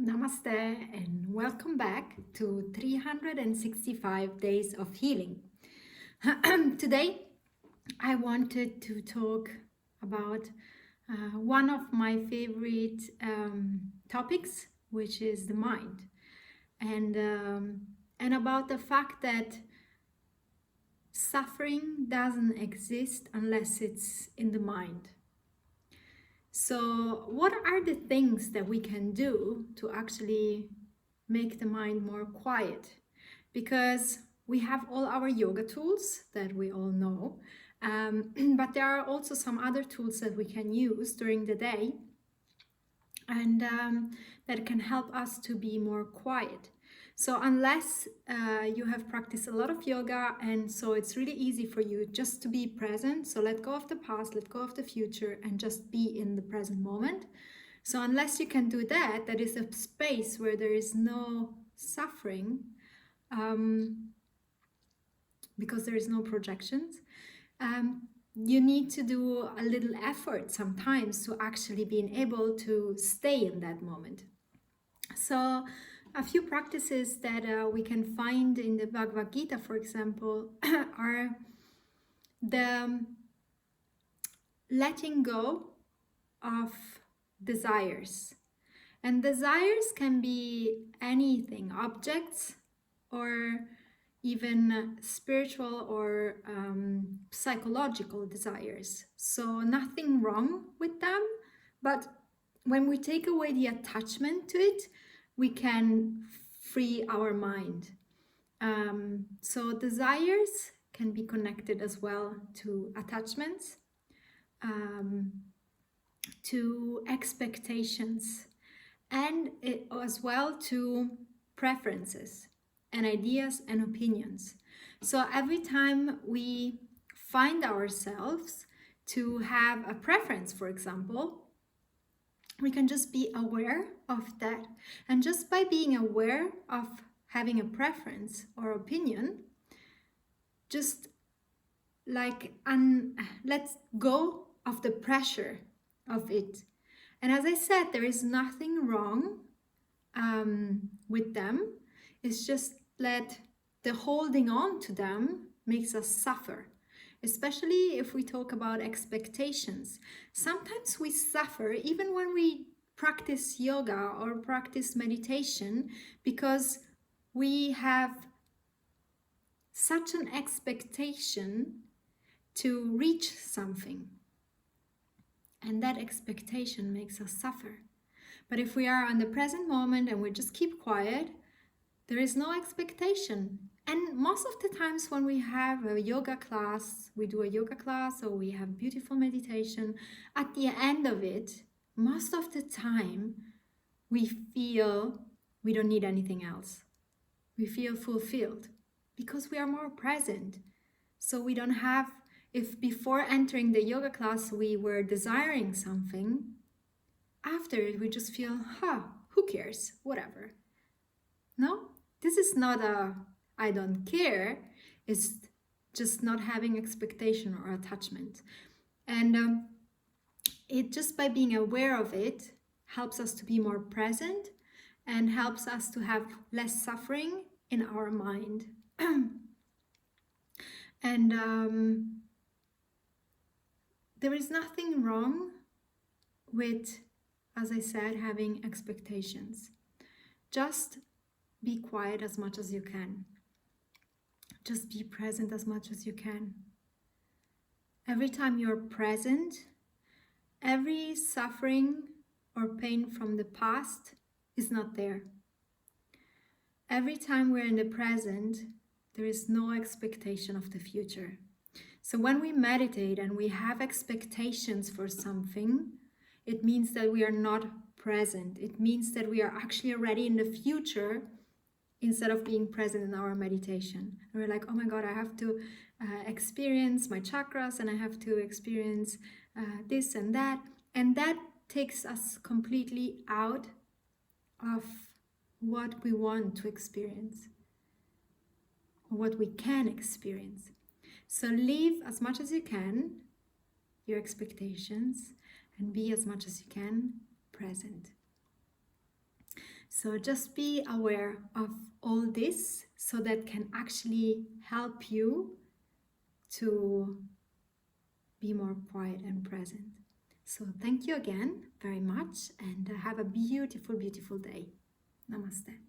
Namaste and welcome back to 365 Days of Healing. Today, I wanted to talk about one of my favorite topics, which is the mind, and about the fact that suffering doesn't exist unless it's in the mind. So, what are the things that we can do to actually make the mind more quiet? Because we have all our yoga tools that we all know, but there are also some other tools that we can use during the day and that can help us to be more quiet. So unless you have practiced a lot of yoga, and so it's really easy for you just to be present, so let go of the past, let go of the future, and just be in the present moment. So unless you can do that, that is a space where there is no suffering, because there is no projections. You need to do a little effort sometimes to actually being able to stay in that moment. So a few practices that we can find in the Bhagavad Gita, for example, are the letting go of desires. And desires can be anything, objects, or even spiritual or psychological desires. So nothing wrong with them, but when we take away the attachment to it, we can free our mind. So desires can be connected as well to attachments, to expectations, and as well to preferences and ideas and opinions. So every time we find ourselves to have a preference, for example, we can just be aware of that. And just by being aware of having a preference or opinion, just like let's go of the pressure of it. And as I said, there is nothing wrong with them. It's just that the holding on to them makes us suffer, especially if we talk about expectations. Sometimes we suffer even when we practice yoga or practice meditation because we have such an expectation to reach something. And that expectation makes us suffer. But if we are on the present moment and we just keep quiet, there is no expectation. And most of the times when we have a yoga class, we do a yoga class or we have beautiful meditation, at the end of it, most of the time, we feel we don't need anything else. We feel fulfilled because we are more present. So we don't have, if before entering the yoga class we were desiring something, after it we just feel, who cares, whatever. No, this is not a I don't care, it's just not having expectation or attachment. And it just by being aware of it helps us to be more present and helps us to have less suffering in our mind. And there is nothing wrong with, as I said, having expectations. Just be quiet as much as you can. Just be present as much as you can. Every time you're present, every suffering or pain from the past is not there. Every time we're in the present, there is no expectation of the future. So when we meditate and we have expectations for something, it means that we are not present. It means that we are actually already in the future instead of being present in our meditation. And we're like, oh my God, I have to experience my chakras and I have to experience this and that. And that takes us completely out of what we want to experience, what we can experience. So leave as much as you can your expectations and be as much as you can present. So just be aware of all this so that can actually help you to be more quiet and present. So thank you again very much and have a beautiful, beautiful day. Namaste.